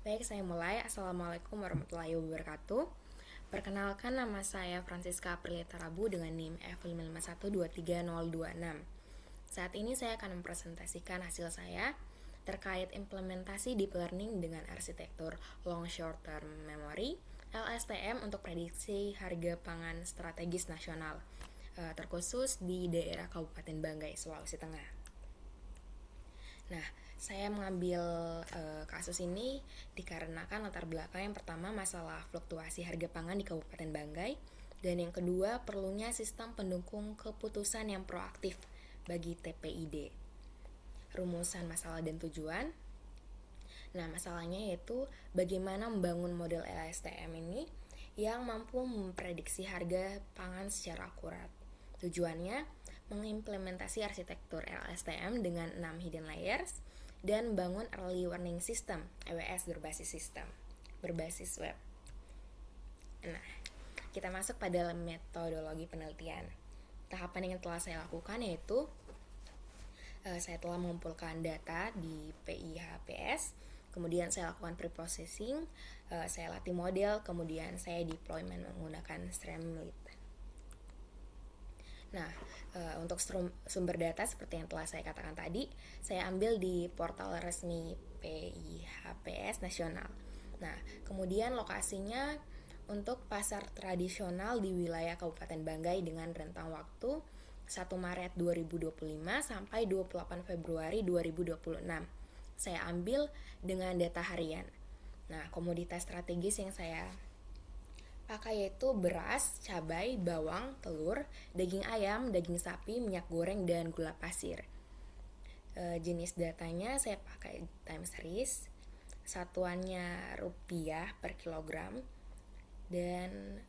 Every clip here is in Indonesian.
Baik, saya mulai. Assalamualaikum warahmatullahi wabarakatuh. Perkenalkan, nama saya Francisca Aprilita Rabu dengan NIM F551230026. Saat ini saya akan mempresentasikan hasil saya terkait implementasi deep learning dengan arsitektur long short term memory LSTM untuk prediksi harga pangan strategis nasional, terkhusus di daerah Kabupaten Banggai, Sulawesi Tengah. Nah, saya mengambil kasus ini dikarenakan latar belakang yang pertama masalah fluktuasi harga pangan di Kabupaten Banggai, dan yang kedua perlunya sistem pendukung keputusan yang proaktif bagi TPID. Rumusan masalah dan tujuan. Nah, masalahnya yaitu bagaimana membangun model LSTM ini yang mampu memprediksi harga pangan secara akurat. Tujuannya mengimplementasi arsitektur LSTM dengan 6 hidden layers dan bangun early warning system EWS berbasis web. Nah, kita masuk pada metodologi penelitian. Tahapan yang telah saya lakukan yaitu saya telah mengumpulkan data di PIHPS, kemudian saya lakukan preprocessing, saya latih model, kemudian saya deployment menggunakan Streamlit. Nah, untuk sumber data seperti yang telah saya katakan tadi, saya ambil di portal resmi PIHPS nasional. Nah, kemudian lokasinya untuk pasar tradisional di wilayah Kabupaten Banggai dengan rentang waktu 1 Maret 2025 sampai 28 Februari 2026. Saya ambil dengan data harian. Nah, komoditas strategis yang saya pakai yaitu beras, cabai, bawang, telur, daging ayam, daging sapi, minyak goreng, dan gula pasir. Jenis datanya saya pakai time series, satuannya rupiah per kilogram, dan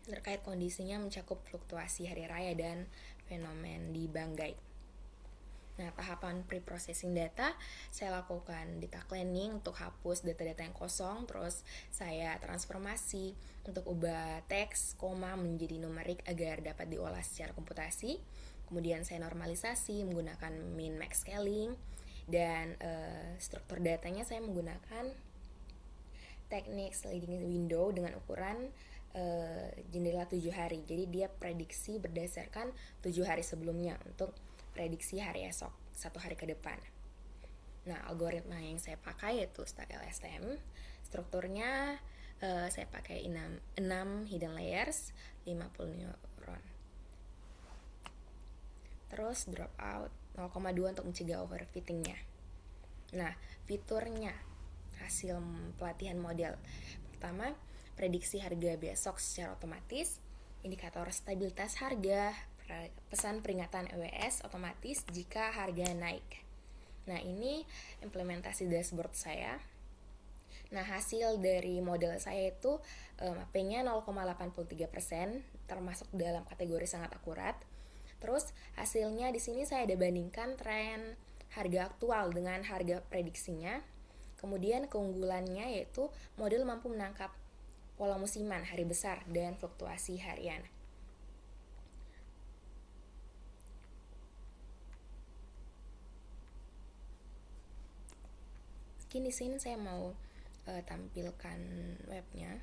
terkait kondisinya mencakup fluktuasi hari raya dan fenomen di Banggai. Nah, tahapan pre-processing data saya lakukan data cleaning untuk hapus data-data yang kosong, terus saya transformasi untuk ubah teks, koma menjadi numerik agar dapat diolah secara komputasi. Kemudian saya normalisasi menggunakan min-max scaling, dan struktur datanya saya menggunakan teknik sliding window dengan ukuran jendela 7 hari. Jadi dia prediksi berdasarkan 7 hari sebelumnya untuk prediksi hari esok, 1 hari ke depan. Nah, algoritma yang saya pakai yaitu stack LSTM. Strukturnya saya pakai 6 hidden layers, 50 neuron. Terus drop out 0,2 untuk mencegah overfittingnya. Nah, fiturnya hasil pelatihan model. Pertama, prediksi harga besok secara otomatis, indikator stabilitas harga, pesan peringatan EWS otomatis jika harga naik. Nah, ini implementasi dashboard saya. Nah, hasil dari model saya itu AP-nya 0,83%, termasuk dalam kategori sangat akurat. Terus hasilnya di sini saya ada bandingkan tren harga aktual dengan harga prediksinya. Kemudian keunggulannya yaitu model mampu menangkap pola musiman, hari besar, dan fluktuasi harian. Mungkin di sini saya mau tampilkan webnya.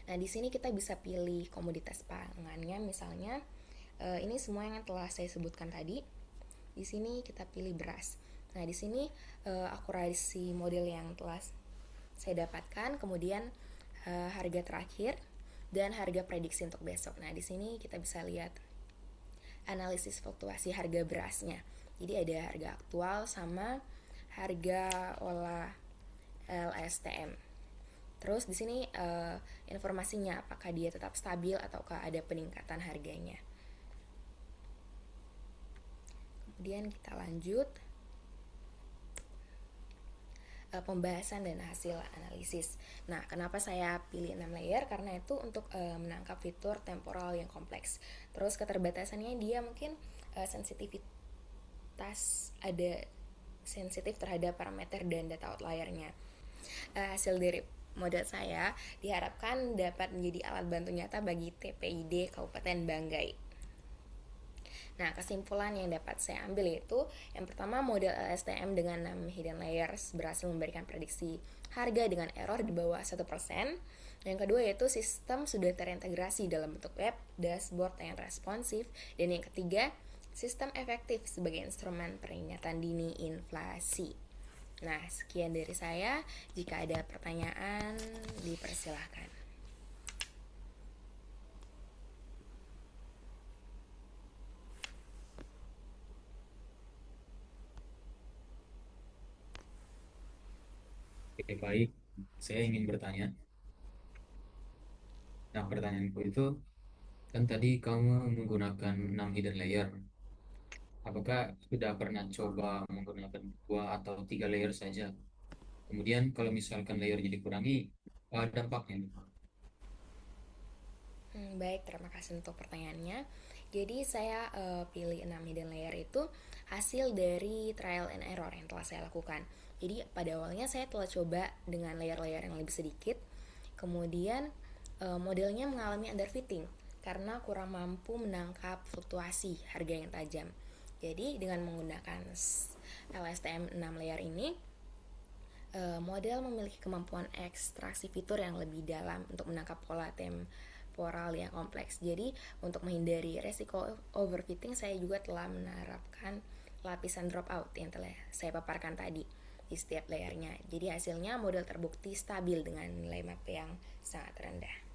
Nah, di sini kita bisa pilih komoditas pangannya, misalnya ini semua yang telah saya sebutkan tadi. Di sini kita pilih beras. Nah, di sini akurasi model yang telah saya dapatkan, kemudian harga terakhir dan harga prediksi untuk besok. Nah, di sini kita bisa lihat analisis fluktuasi harga berasnya. Jadi ada harga aktual sama harga olah LSTM. Terus di sini informasinya apakah dia tetap stabil ataukah ada peningkatan harganya. Kemudian kita lanjut pembahasan dan hasil analisis. Nah, kenapa saya pilih 6 layer? Karena itu untuk menangkap fitur temporal yang kompleks. Terus keterbatasannya dia mungkin sensitivitas, ada sensitif terhadap parameter dan data outliernya. Hasil dari model saya diharapkan dapat menjadi alat bantu nyata bagi TPID Kabupaten Banggai. Nah, kesimpulan yang dapat saya ambil yaitu yang pertama, model LSTM dengan 6 hidden layers berhasil memberikan prediksi harga dengan error di bawah 1%. Yang kedua yaitu sistem sudah terintegrasi dalam bentuk web, dashboard yang responsif. Dan yang ketiga, sistem efektif sebagai instrumen peringatan dini inflasi. Nah, sekian dari saya. Jika ada pertanyaan, dipersilahkan. Oke, baik. Saya ingin bertanya. Nah, pertanyaanku itu, kan tadi kamu menggunakan 6 hidden layer. Apakah sudah pernah coba menggunakan 2 atau 3 layer saja? Kemudian kalau misalkan layernya dikurangi, dampaknya. Baik, terima kasih untuk pertanyaannya. Jadi saya pilih 6 hidden layer itu hasil dari trial and error yang telah saya lakukan. Jadi pada awalnya saya telah coba dengan layer-layer yang lebih sedikit. Kemudian modelnya mengalami underfitting karena kurang mampu menangkap fluktuasi harga yang tajam. Jadi dengan menggunakan LSTM 6 layer ini, model memiliki kemampuan ekstraksi fitur yang lebih dalam untuk menangkap pola temporal yang kompleks. Jadi untuk menghindari resiko overfitting, saya juga telah menerapkan lapisan dropout yang telah saya paparkan tadi di setiap layernya. Jadi hasilnya model terbukti stabil dengan nilai MAP yang sangat rendah.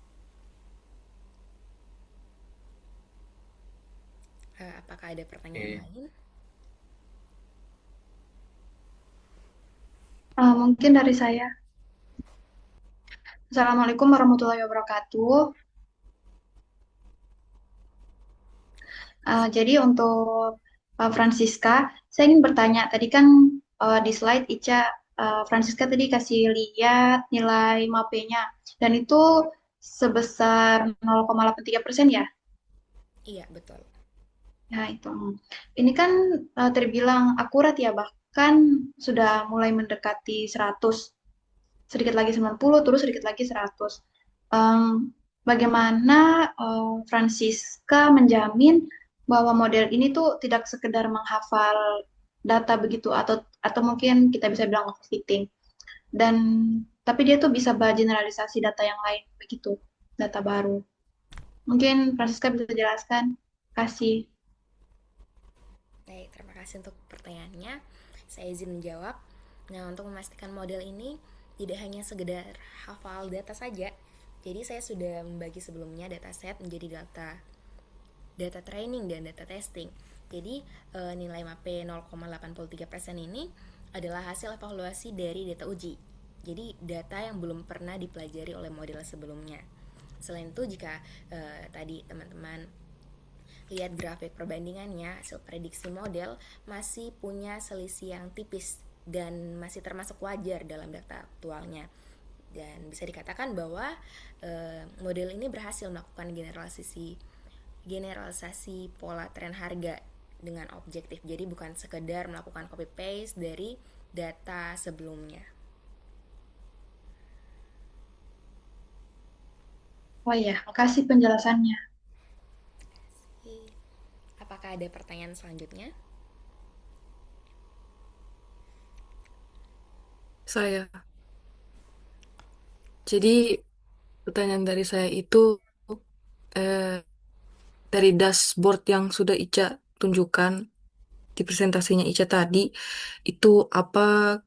Apakah ada pertanyaan Oke, lain? Mungkin dari saya. Assalamualaikum warahmatullahi wabarakatuh. Jadi untuk Francisca, saya ingin bertanya. Tadi kan di slide Ica, Francisca tadi kasih lihat nilai MAPE-nya. Dan itu sebesar 0,83% ya? Iya, betul. Ya, itu. Ini kan terbilang akurat ya, bahkan sudah mulai mendekati 100. Sedikit lagi 90, terus sedikit lagi 100. Bagaimana Francisca menjamin bahwa model ini tuh tidak sekedar menghafal data begitu atau mungkin kita bisa bilang overfitting dan tapi dia tuh bisa generalisasi data yang lain begitu, data baru. Mungkin Francisca bisa jelaskan. Kasih. Baik, terima kasih untuk pertanyaannya. Saya izin menjawab. Nah, untuk memastikan model ini tidak hanya sekedar hafal data saja. Jadi saya sudah membagi sebelumnya dataset menjadi data training dan data testing. Jadi nilai MAPE 0,83% ini adalah hasil evaluasi dari data uji. Jadi data yang belum pernah dipelajari oleh model sebelumnya. Selain itu, jika tadi teman-teman lihat grafik perbandingannya, hasil prediksi model masih punya selisih yang tipis dan masih termasuk wajar dalam data aktualnya. Dan bisa dikatakan bahwa model ini berhasil melakukan generalisasi pola tren harga dengan objektif. Jadi bukan sekedar melakukan copy paste dari data sebelumnya. Oh ya, makasih penjelasannya. Apakah ada pertanyaan selanjutnya? Saya. Jadi pertanyaan dari saya itu eh, dari dashboard yang sudah Ica tunjukkan di presentasinya Ica tadi, itu apa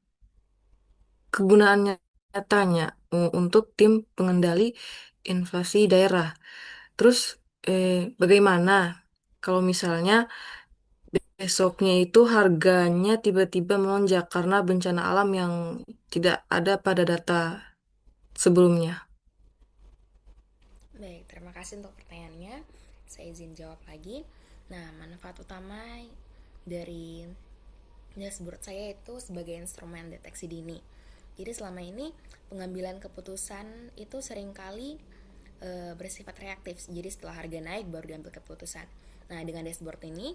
kegunaannya nyatanya untuk tim pengendali inflasi daerah. Terus bagaimana kalau misalnya besoknya itu harganya tiba-tiba melonjak karena bencana alam yang tidak ada pada data sebelumnya? Baik, terima kasih untuk pertanyaannya. Saya izin jawab lagi. Nah, manfaat utama dari dashboard saya itu sebagai instrumen deteksi dini. Jadi selama ini pengambilan keputusan itu seringkali bersifat reaktif. Jadi setelah harga naik baru diambil keputusan. Nah, dengan dashboard ini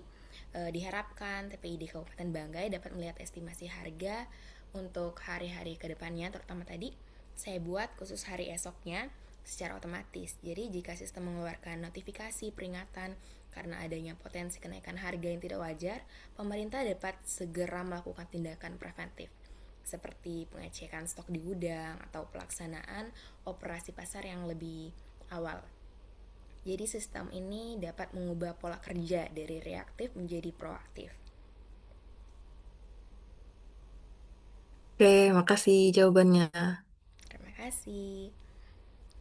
diharapkan TPID Kabupaten Banggai dapat melihat estimasi harga untuk hari-hari kedepannya, terutama tadi saya buat khusus hari esoknya secara otomatis. Jadi jika sistem mengeluarkan notifikasi peringatan Karena adanya potensi kenaikan harga yang tidak wajar, pemerintah dapat segera melakukan tindakan preventif, seperti pengecekan stok di gudang atau pelaksanaan operasi pasar yang lebih awal. Jadi sistem ini dapat mengubah pola kerja dari reaktif menjadi proaktif. Oke, makasih jawabannya. Terima kasih.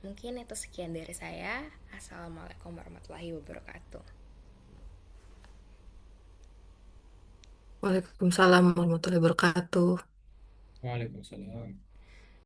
Mungkin itu sekian dari saya. Assalamualaikum warahmatullahi wabarakatuh. Waalaikumsalam warahmatullahi wabarakatuh. Waalaikumsalam.